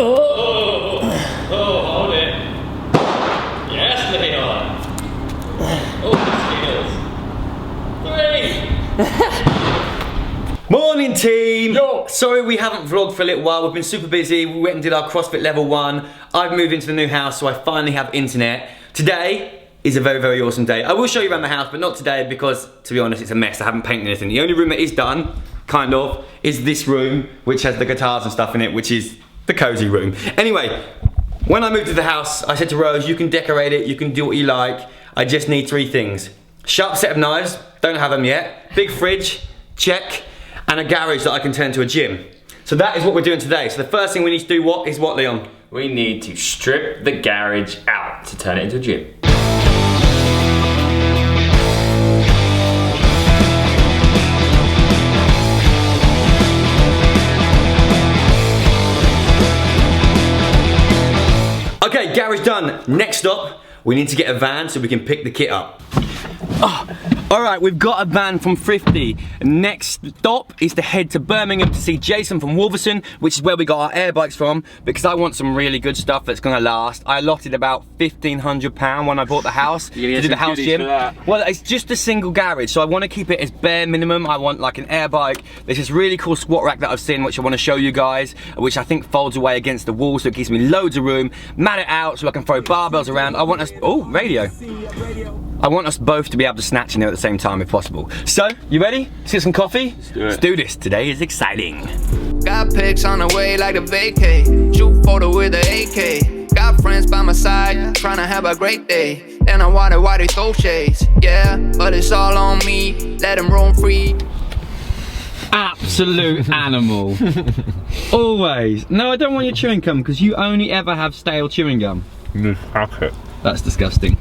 Oh, hold it. Yes, Leon. Oh, the skills. 3. Morning team! Yo. Sorry we haven't vlogged for a little while, we've been super busy. We went and did our CrossFit level 1. I've moved into the new house, so I finally have internet. Today is a very, very awesome day. I will show you around the house, but not today because, to be honest, it's a mess. I haven't painted anything. The only room that is done, kind of, is this room, which has the guitars and stuff in it, which is the cozy room. Anyway, when I moved to the house, I said to Rose, you can decorate it, you can do what you like. I just need 3 things. Sharp set of knives, don't have them yet. Big fridge, check. And a garage that I can turn to a gym. So that is what we're doing today. So the first thing we need to do is what, Leon? We need to strip the garage out to turn it into a gym. Okay, garage done. Next up, we need to get a van so we can pick the kit up. Alright, we've got a van from Thrifty. Next stop is to head to Birmingham to see Jason from Wolverson, which is where we got our air bikes from, because I want some really good stuff that's gonna last. I allotted about £1,500 when I bought the house to do the house gym. Well, it's just a single garage, so I want to keep it as bare minimum. I want like an air bike. There's this really cool squat rack that I've seen, which I want to show you guys, which I think folds away against the wall, so it gives me loads of room. Mat it out so I can throw barbells around. I want us, oh, radio. I want us both to be able to snatch in there at the same time if possible. So, you ready? Let's get some coffee? Let's do it. Let's do this. Today is exciting. Got pics on the way like a vacay. Shoot photo with a AK. Got friends by my side, trying to have a great day. Then I wonder why they throw shades. Yeah, but it's all on me. Let them roam free. Absolute animal. Always. No, I don't want your chewing gum because you only ever have stale chewing gum. That's disgusting.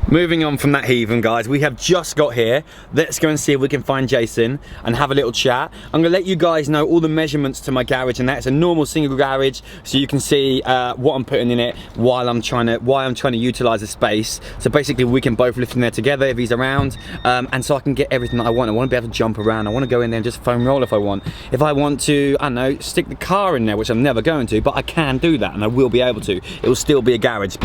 Moving on from that heathen, guys, we have just got here. Let's go and see if we can find Jason and have a little chat. I'm gonna let you guys know all the measurements to my garage, and that's a normal single garage, so you can see what I'm putting in it while I'm trying to utilize the space. So basically, we can both lift in there together if he's around, and so I can get everything that I want. I want to be able to jump around. I want to go in there and just foam roll if I want. If I want to, I don't know, stick the car in there, which I'm never going to, but I can do that, and I will be able to. It will still be a garage.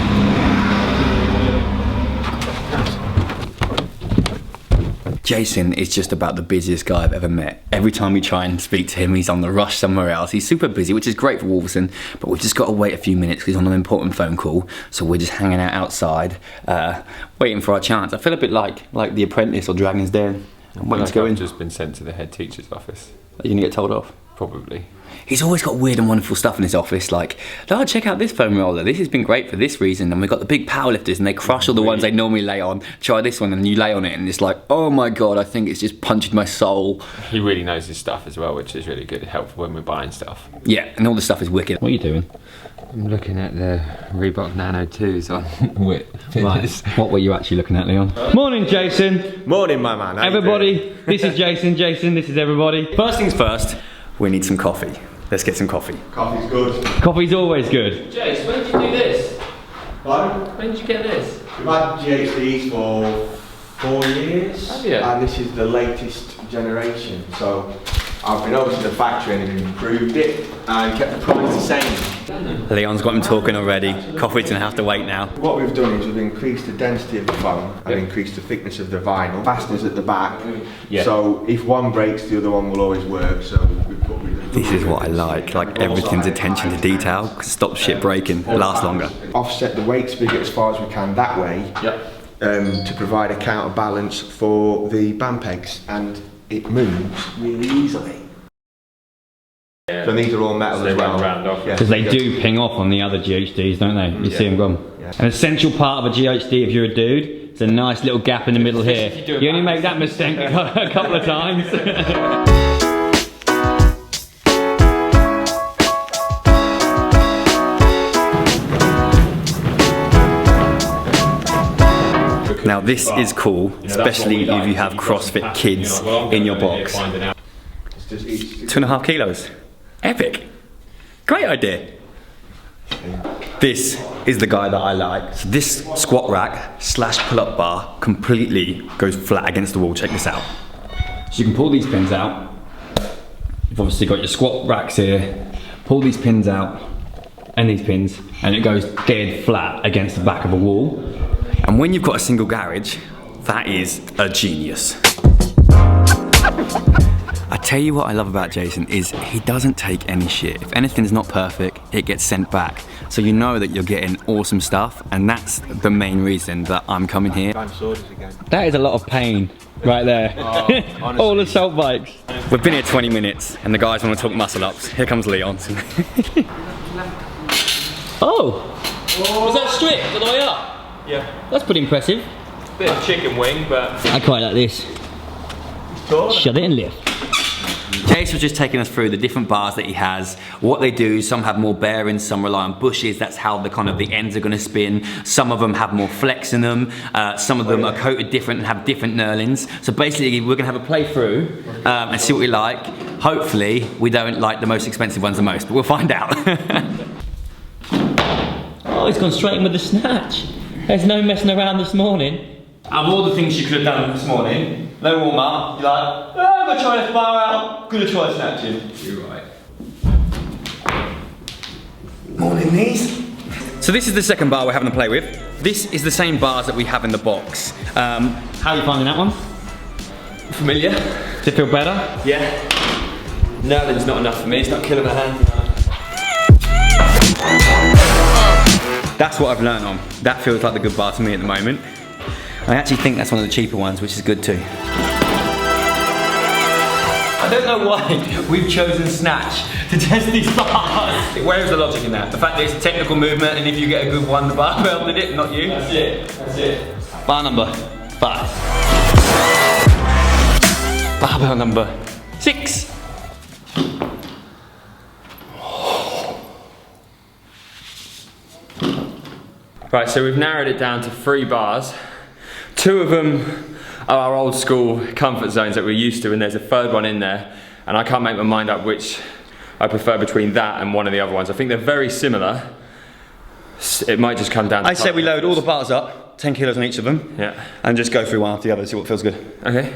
Jason is just about the busiest guy I've ever met. Every time we try and speak to him, he's on the rush somewhere else. He's super busy, which is great for Wolverson, but we've just got to wait a few minutes because he's on an important phone call. So we're just hanging out outside, waiting for our chance. I feel a bit like The Apprentice or Dragon's Den. I'm waiting to go in. I've just been sent to the head teacher's office. Are you gonna get told off? Probably. He's always got weird and wonderful stuff in his office, like, oh, check out this foam roller, this has been great for this reason, and we've got the big powerlifters and they crush all the ones they normally lay on. Try this one and you lay on it and it's like, oh my god, I think it's just punched my soul. He really knows his stuff as well, which is really good, helpful when we're buying stuff. Yeah, and all the stuff is wicked. What are you doing? I'm looking at the Reebok Nano 2s on Wit. Right. What were you actually looking at, Leon? Morning, Jason. Morning, my man. How Everybody, this is Jason. Jason, this is everybody. First things first, we need some coffee. Let's get some coffee. Coffee's good. Coffee's always good. Jace, when did you do this? Pardon? When did you get this? We've had GHDs for 4 years. Have you? And this is the latest generation. So I've been over to the factory and they've improved it and kept the price the same. Leon's got him talking already. Coffee's gonna have to wait now. What we've done is we've increased the density of the foam and increased the thickness of the vinyl. Fasteners at the back. Yeah. So if one breaks, the other one will always work. So we put This is what I like everything's attention to detail, stop shit breaking, lasts longer. Offset the weight spigot as far as we can that way. To provide a counterbalance for the band pegs, and it moves really easily. Yeah. So these are all metal as well. Because they do ping off on the other GHDs, don't they? You see them gone. Yeah. An essential part of a GHD if you're a dude, it's a nice little gap in the middle here. You only make that mistake a couple of times. Now this is cool, especially if you have CrossFit kids in your box. 2.5 kilos. Epic. Great idea. This is the guy that I like. So this squat rack slash pull-up bar completely goes flat against the wall. Check this out. So you can pull these pins out. You've obviously got your squat racks here. pull these pins out, and these pins, and it goes dead flat against the back of a wall. And when you've got a single garage, that is a genius. I tell you what I love about Jason is he doesn't take any shit. If anything's not perfect, it gets sent back. So you know that you're getting awesome stuff, and that's the main reason that I'm coming here. That is a lot of pain right there. Oh, all the salt bikes. We've been here 20 minutes and the guys want to talk muscle ups. Here comes Leon. Oh, was that stripped all the way up? Yeah. That's pretty impressive. Bit of chicken wing, but... I quite like this. Shut it and lift. Jace was just taking us through the different bars that he has, what they do. Some have more bearings, some rely on bushes. That's how the ends are going to spin. Some of them have more flex in them. Some of them are coated different and have different knurlings. So basically, we're going to have a play through and see what we like. Hopefully, we don't like the most expensive ones the most, but we'll find out. Oh, he's gone straight in with the snatch. There's no messing around this morning. Of all the things you could have done this morning, no warm up, you're like, oh, I'm gonna try this bar out, gonna try snatching. You're right. Morning, knees. So this is the second bar we're having to play with. This is the same bars that we have in the box. How are you finding that one? Familiar. Does it feel better? Yeah. Knurling's not enough for me, it's not killing my hand. That's what I've learned on. That feels like the good bar to me at the moment. I actually think that's one of the cheaper ones, which is good too. I don't know why we've chosen snatch to test these bars. Where is the logic in that? The fact that it's a technical movement, and if you get a good one, the barbell did it, not you. That's it. That's it. Bar number 5. Barbell number 6. Right, so we've narrowed it down to 3 bars. 2 of them are our old school comfort zones that we're used to, and there's a third one in there, and I can't make my mind up which I prefer between that and one of the other ones. I think they're very similar. It might just come down to... I say we load all the bars up, 10 kilos on each of them, yeah, and just go through one after the other, see what feels good. Okay.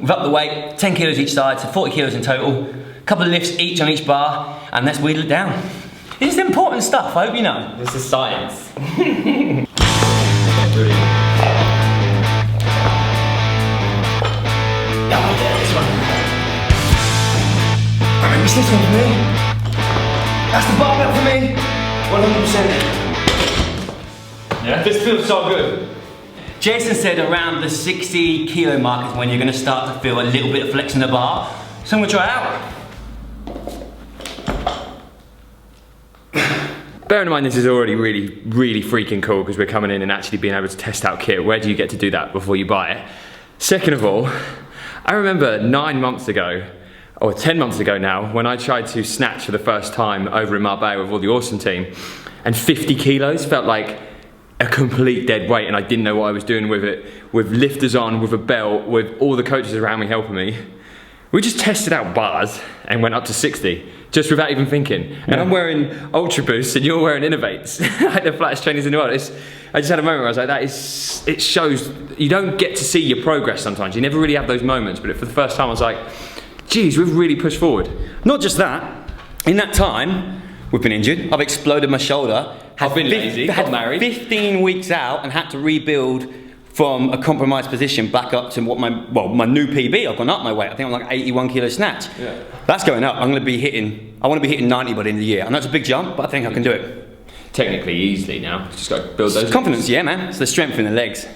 We've upped the weight, 10 kilos each side, so 40 kilos in total. A couple of lifts each on each bar, and let's wheedle it down. This is important stuff, I hope you know. This is science. It's this one for me. That's the barbell for me. 100%. Yeah. This feels so good. Jason said around the 60 kilo mark is when you're going to start to feel a little bit of flex in the bar. So I'm going to try it out. Bearing in mind this is already really freaking cool because we're coming in and actually being able to test out kit. Where do you get to do that before you buy it? Second of all, I remember 9 months ago, or 10 months ago now, when I tried to snatch for the first time over in Marbella with all the awesome team, and 50 kilos felt like a complete dead weight, and I didn't know what I was doing with it, with lifters on, with a belt, with all the coaches around me helping me. We just tested out bars and went up to 60, just without even thinking. And I'm wearing Ultra Boosts and you're wearing Innovates, like the flattest trainers in the world. I just had a moment where I was like, it shows, you don't get to see your progress sometimes. You never really have those moments, but for the first time I was like, geez, we've really pushed forward. Not just that, in that time, we've been injured. I've exploded my shoulder. I've been lazy, got married. 15 weeks out and had to rebuild from a compromised position back up to what my new PB. I've gone up my weight. I think I'm like 81 kilo snatch. Yeah. That's going up. I want to be hitting 90 by the end of the year. I know it's a big jump, but I think I can do it. Technically easily now. Just got to build those. Confidence, yeah, man. It's the strength in the legs.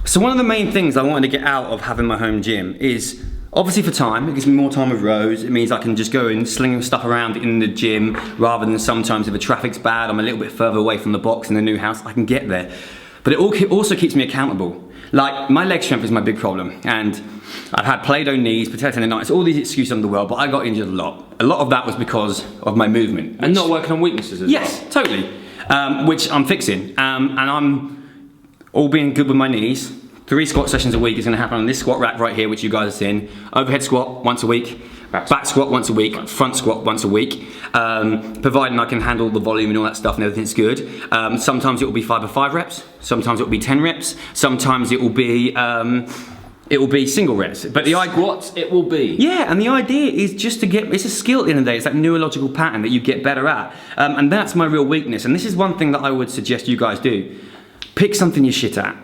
So one of the main things I wanted to get out of having my home gym is obviously for time. It gives me more time with Rose. It means I can just go and sling stuff around in the gym rather than sometimes if the traffic's bad, I'm a little bit further away from the box in the new house, I can get there. But it also keeps me accountable. Like, my leg strength is my big problem, and I've had Play-Doh knees, patella tendonitis, all these excuses in the world, but I got injured a lot. A lot of that was because of my movement. And not working on weaknesses as well. Yes, totally. Which I'm fixing. And I'm all being good with my knees. 3 squat sessions a week is going to happen on this squat rack right here, which you guys have seen. Overhead squat once a week. Back squat once a week, front squat once a week, providing I can handle the volume and all that stuff and everything's good. Sometimes it will be 5 or 5 reps, sometimes it will be 10 reps, sometimes it will be it will be single reps. But the Squats, it will be. Yeah, and the idea is just to get, it's a skill at the end of the day, it's that neurological pattern that you get better at. And that's my real weakness. And this is one thing that I would suggest you guys do. Pick something you're shit at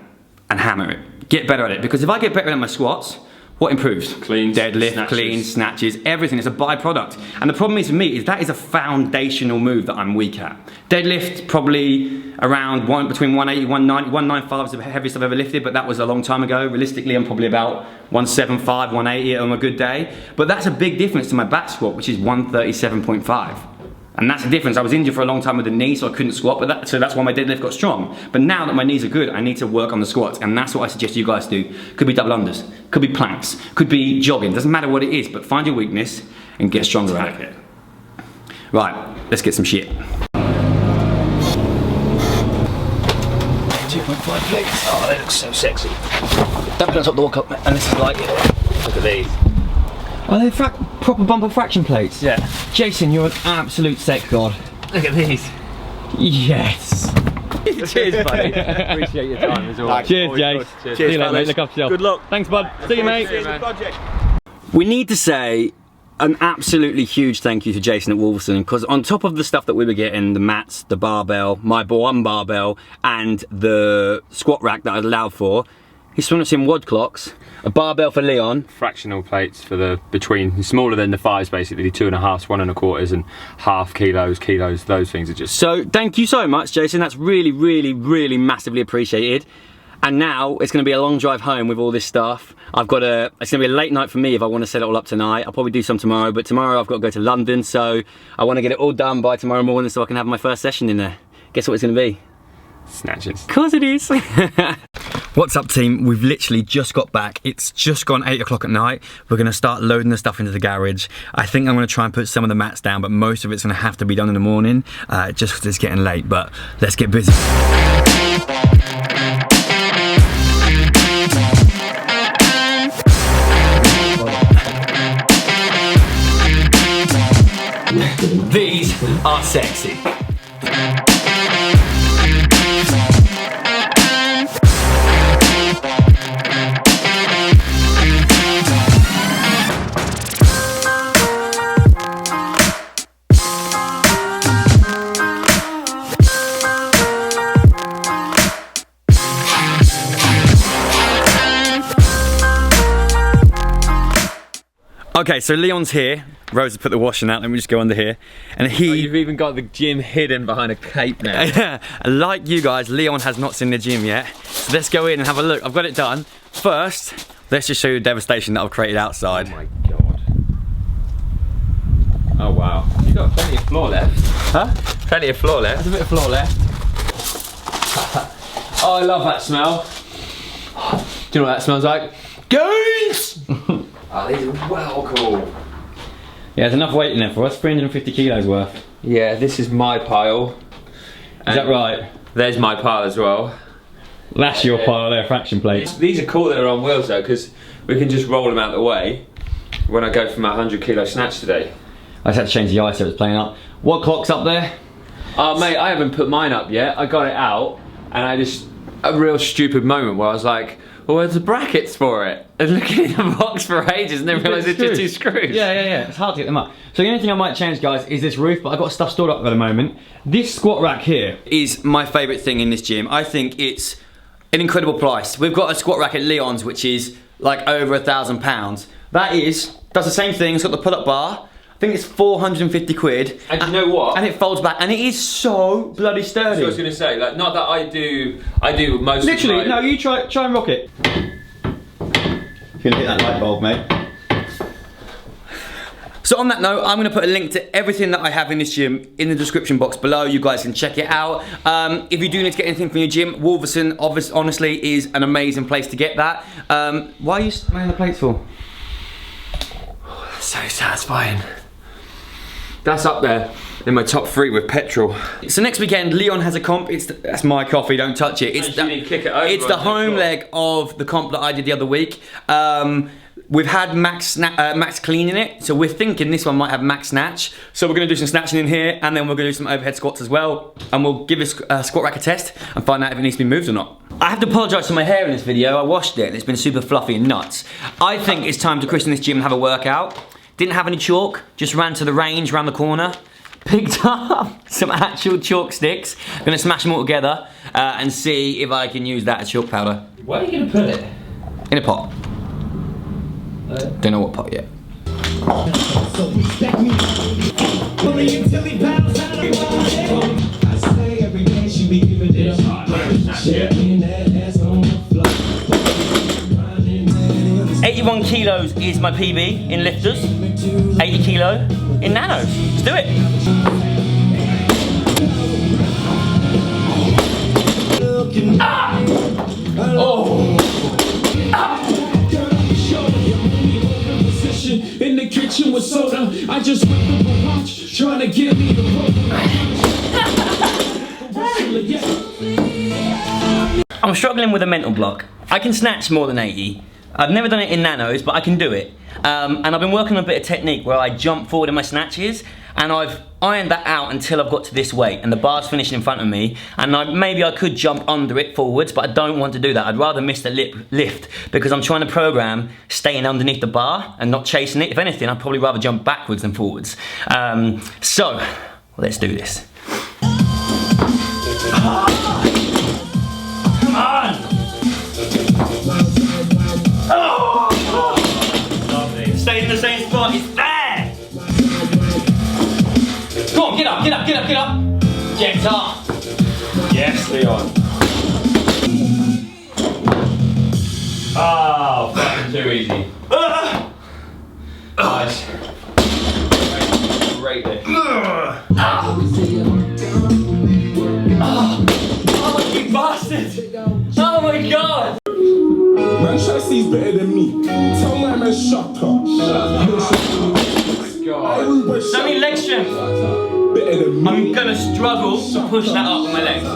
and hammer it. Get better at it. Because if I get better at my squats, what improves? Cleans, deadlift, snatches. cleans, snatches, everything. It's a byproduct. And the problem is for me is that is a foundational move that I'm weak at. Deadlift, probably around between 180, 190, 195 is the heaviest I've ever lifted, but that was a long time ago. Realistically, I'm probably about 175, 180 on a good day. But that's a big difference to my back squat, which is 137.5. And that's the difference. I was injured for a long time with the knee, so I couldn't squat, so that's why my deadlift got strong. But now that my knees are good, I need to work on the squats, and that's what I suggest you guys do. Could be double unders, could be planks, could be jogging, doesn't matter what it is, but find your weakness and get stronger at it. Right, let's get some shit. 2.5 plates. Oh, they look so sexy. Don't put on top of the walk up, and this is like it. Look at these. Are they proper bumper fraction plates? Yeah. Jason, you're an absolute sex god. Look at these. Yes. Cheers, buddy. Appreciate your time as always. Cheers, Jace. Cheers. See you later, mate. Look after yourself. Good luck. Thanks, bud. See you, mate. We need to say an absolutely huge thank you to Jason at Wolverson, because on top of the stuff that we were getting, the mats, the barbell, my one barbell, and the squat rack that I'd allowed for, he's thrown us in wad clocks, a barbell for Leon. Fractional plates for the between, smaller than the 5s basically, 2.5s, 1.25s, and half kilos, those things are just... So thank you so much, Jason. That's really, really, really massively appreciated. And now it's going to be a long drive home with all this stuff. It's going to be a late night for me if I want to set it all up tonight. I'll probably do some tomorrow, but tomorrow I've got to go to London, so I want to get it all done by tomorrow morning so I can have my first session in there. Guess what it's going to be? Snatches. Cause it is. What's up, team? We've literally just got back. It's just gone 8 o'clock at night. We're gonna start loading the stuff into the garage. I think I'm gonna try and put some of the mats down, but most of it's gonna have to be done in the morning, just because it's getting late, but let's get busy. These are sexy. Okay, so Leon's here. Rose has put the washing out. Let me just go under here. And You've even got the gym hidden behind a cape now. like you guys, Leon has not seen the gym yet. So let's go in and have a look. I've got it done. First, let's just show you the devastation that I've created outside. Oh my god. Oh wow. You've got plenty of floor left. Huh? Plenty of floor left. There's a bit of floor left. Oh, I love that smell. Do you know what that smells like? Goons! Oh, these are well cool. Yeah, there's enough weight in there for us, 350 kilos worth. Yeah, this is my pile. Is that right? There's my pile as well. That's your pile there, fraction plates. These are cool that they're on wheels though, because we can just roll them out of the way when I go for my 100 kilo snatch today. I just had to change the ISO, it's playing up. What clock's up there? Oh mate, I haven't put mine up yet. I got it out and I just, a real stupid moment where I was like, well, where's the brackets for it? And looking in the box for ages and then realised it's just 2 screws. Yeah, it's hard to get them up. So the only thing I might change, guys, is this roof, but I've got stuff stored up at the moment. This squat rack here Is my favourite thing in this gym. I think it's an incredible price. We've got a squat rack at Leon's, which is like over £1,000. That does the same thing, it's got the pull-up bar. I think it's 450 quid. And you know what? And it folds back, and it is so bloody sturdy. That's what I was going to say, like, not that I do most Literally, of my... no, you try and rock it. You're gonna hit that light bulb, mate. So on that note, I'm going to put a link to everything that I have in this gym in the description box below. You guys can check it out. If you do need to get anything from your gym, Wolverson honestly is an amazing place to get that. Why are you smelling the plates for? So satisfying. That's up there in my top 3 with petrol. So next weekend, Leon has a comp. That's my coffee, don't touch it. It's Kick it over it's the on the home floor. leg of the comp that I did the other week. We've had max clean in it, so we're thinking this one might have max snatch. So we're gonna do some snatching in here, and then we're gonna do some overhead squats as well. And we'll give this squat rack a test and find out if it needs to be moved or not. I have to apologise for my hair in this video. I washed it and it's been super fluffy and nuts. I think it's time to christen this gym and have a workout. Didn't have any chalk, just ran to the range around the corner. Picked up some actual chalk sticks. Gonna smash them all together and see if I can use that as chalk powder. Where are you gonna put it? In a pot. Don't know what pot yet. $81 kilos is my PB in lifters. 80 kilo in nanos. Let's do it. Ah! Oh! Ah! In the kitchen with soda, I just whipped up a watch, trying to get me the I'm struggling with a mental block. I can snatch more than 80. I've never done it in nanos, but I can do it. And I've been working on a bit of technique where I jump forward in my snatches, and I've ironed that out until I've got to this weight, and the bar's finishing in front of me, and maybe I could jump under it forwards, but I don't want to do that. I'd rather miss the lift, because I'm trying to program staying underneath the bar and not chasing it. If anything, I'd probably rather jump backwards than forwards. So, let's do this. Come on! Oh! Stay in the same spot, it's there! Come on, get up, get up, get up, get up! Get up! Yes, Leon. Oh, fucking too easy. Nice. Great lift. Oh, you bastard! Oh my god! Man, Chelsea's better than me. Tell my man shut up. Oh my god. So I need leg strength. Better than me. I'm gonna struggle to push that up with my legs.